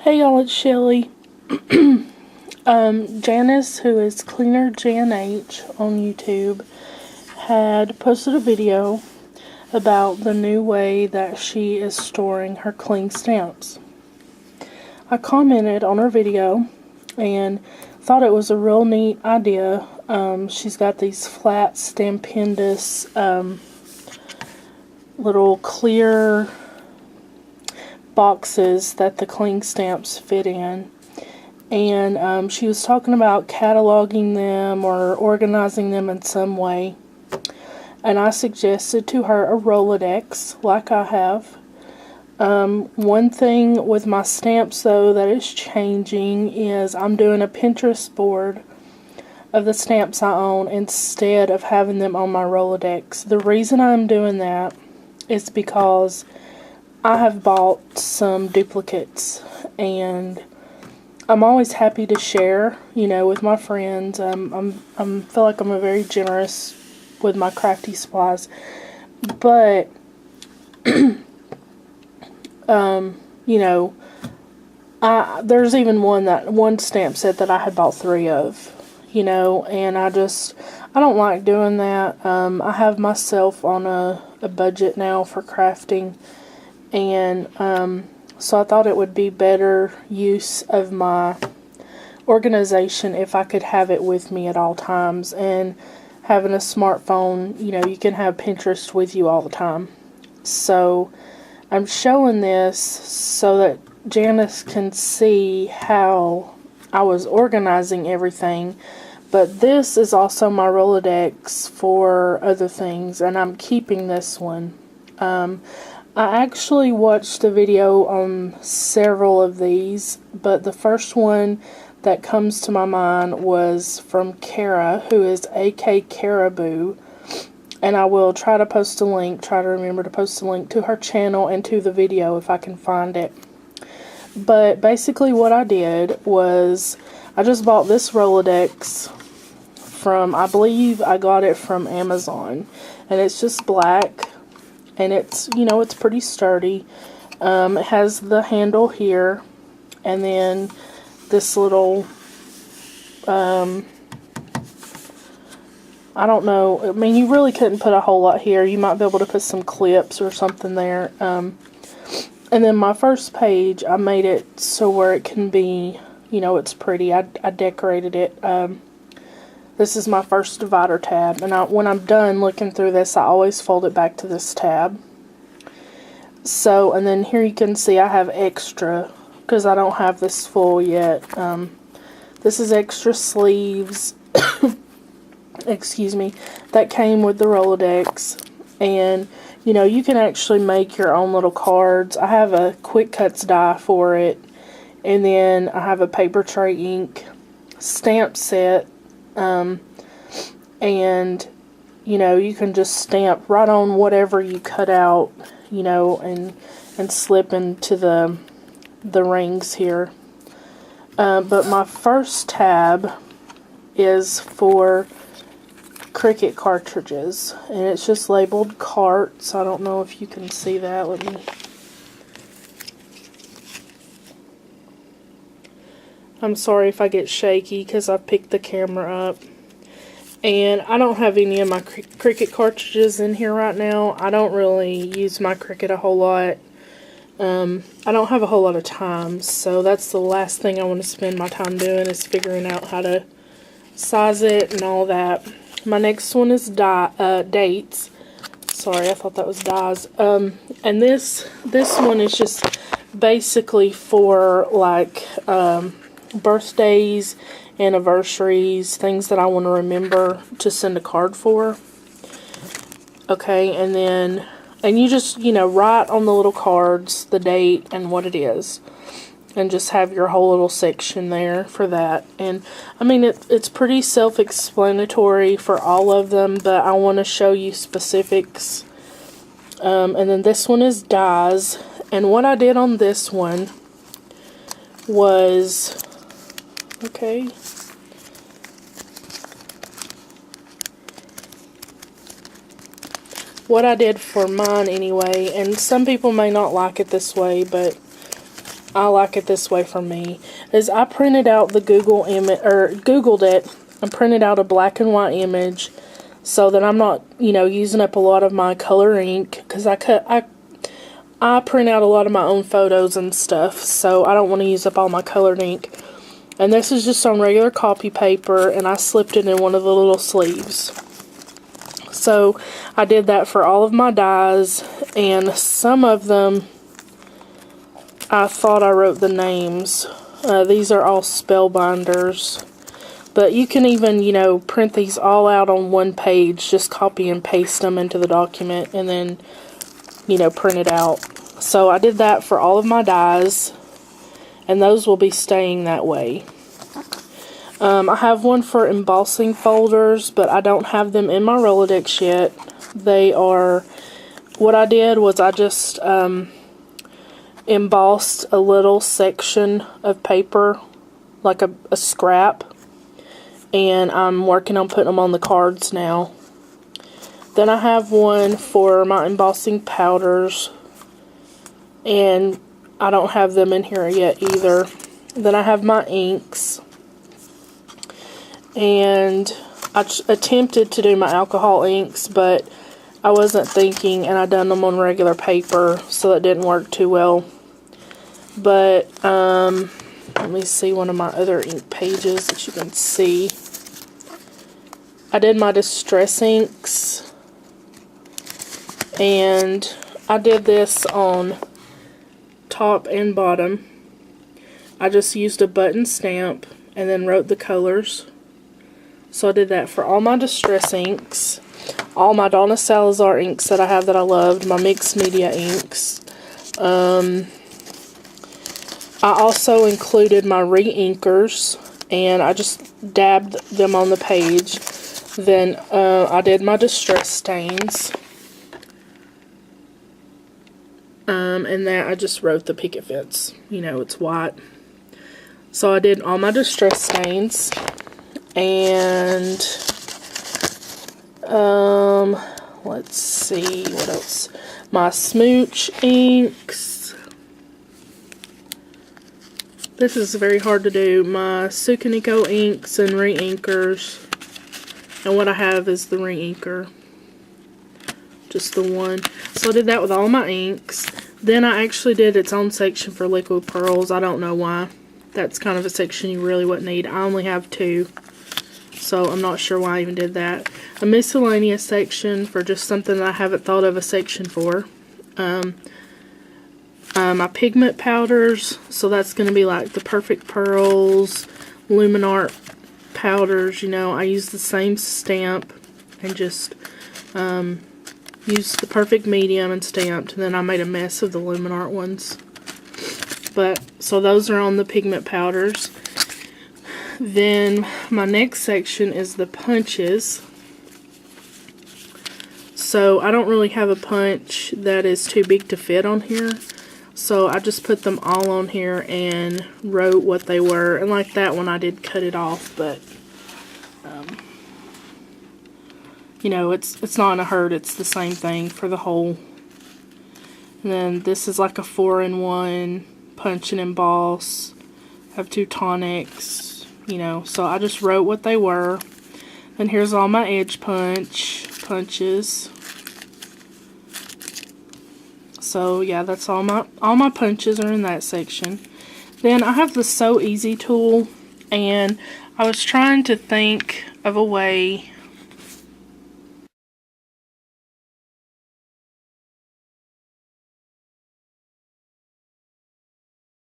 Hey y'all, it's Shelly. Janice, who is Cleaner Jan H on YouTube, had posted a video about the new way that she is storing her cling stamps. I commented on her video and thought it was a real neat idea. She's got these flat, stupendous, little clear boxes that the cling stamps fit in, and she was talking about cataloging them or organizing them in some way, and I suggested to her a Rolodex like I have. One thing with my stamps though that is changing is I'm doing a Pinterest board of the stamps I own instead of having them on my Rolodex. The reason I'm doing that is because I have bought some duplicates, and I'm always happy to share, with my friends. I feel like I'm a very generous with my crafty supplies, but there's even one stamp set that I had bought 3 of, and I don't like doing that. I have myself on a budget now for crafting. And so I thought it would be better use of my organization if I could have it with me at all times. And having a smartphone, you can have Pinterest with you all the time. So I'm showing this so that Janice can see how I was organizing everything. But this is also my Rolodex for other things, and I'm keeping this one. I actually watched a video on several of these, but the first one that comes to my mind was from Cara, who is AK Caribou, and I will try to remember to post a link to her channel and to the video if I can find it. But basically what I did was I just bought this Rolodex from, I believe I got it from Amazon, and it's just black. And it's, it's pretty sturdy. It has the handle here. And then this little, I don't know. I mean, you really couldn't put a whole lot here. You might be able to put some clips or something there. And then my first page, I made it so where it can be, it's pretty. I decorated it. This is my first divider tab, and when I'm done looking through this, I always fold it back to this tab. So, and then here you can see I have extra, because I don't have this full yet. This is extra sleeves, excuse me, that came with the Rolodex, and, you can actually make your own little cards. I have a Quick Cuts die for it, and then I have a paper tray ink stamp set. And you can just stamp right on whatever you cut out, and slip into the rings here. But my first tab is for Cricut cartridges, and it's just labeled carts. I don't know if you can see that. I'm sorry if I get shaky because I picked the camera up. And I don't have any of my Cricut cartridges in here right now. I don't really use my Cricut a whole lot. I don't have a whole lot of time, so that's the last thing I want to spend my time doing is figuring out how to size it and all that. My next one is dates. Sorry, I thought that was dies. And this one is just basically for like birthdays, anniversaries, things that I want to remember to send a card for. Okay, and you just, write on the little cards the date and what it is. And just have your whole little section there for that. And, I mean, it's pretty self-explanatory for all of them, but I want to show you specifics. And then this one is dies. And what I did on this one was... Okay. What I did for mine anyway, and some people may not like it this way, but I like it this way for me, is I printed out the Googled it and printed out a black and white image so that I'm not, using up a lot of my color ink, because I print out a lot of my own photos and stuff, so I don't want to use up all my colored ink. And this is just on regular copy paper, and I slipped it in one of the little sleeves. So I did that for all of my dies, and some of them I thought I wrote the names. These are all spellbinders. But you can even, print these all out on one page. Just copy and paste them into the document and then, print it out. So I did that for all of my dies. And those will be staying that way. I have one for embossing folders, but I don't have them in my Rolodex yet. What I did was I just embossed a little section of paper, like a scrap, and I'm working on putting them on the cards now. Then I have one for my embossing powders, and I don't have them in here yet either. Then I have my inks, and I attempted to do my alcohol inks, but I wasn't thinking, and I done them on regular paper, so that didn't work too well. But, let me see one of my other ink pages that you can see. I did my distress inks, and I did this on top and bottom. I just used a button stamp and then wrote the colors. So I did that for all my distress inks, all my Donna Salazar inks that I have that I loved, my mixed media inks. I also included my re-inkers, and I just dabbed them on the page. Then I did my distress stains. And that I just wrote the picket fence. It's white. So I did all my distress stains. And let's see what else. My smooch inks. This is very hard to do. My Sukaniko inks and re-inkers. And what I have is the re-inker. Just the one. So I did that with all my inks. Then I actually did its own section for liquid pearls. I don't know why. That's kind of a section you really wouldn't need. I only have 2. So I'm not sure why I even did that. A miscellaneous section for just something that I haven't thought of a section for. My pigment powders, so that's going to be like the Perfect Pearls, Luminart powders. I use the same stamp and just used the Perfect Medium and stamped, and then I made a mess of the Luminart ones. So those are on the pigment powders. Then my next section is the punches. So I don't really have a punch that is too big to fit on here. So I just put them all on here and wrote what they were. And like that one, I did cut it off, but it's not in a hurt. It's the same thing for the whole. And then this is like a 4-in-1 punch and emboss. I have 2 tonics, so I just wrote what they were. And here's all my edge punches. So yeah, that's all my punches are in that section. Then I have the So Easy tool, and I was trying to think of a way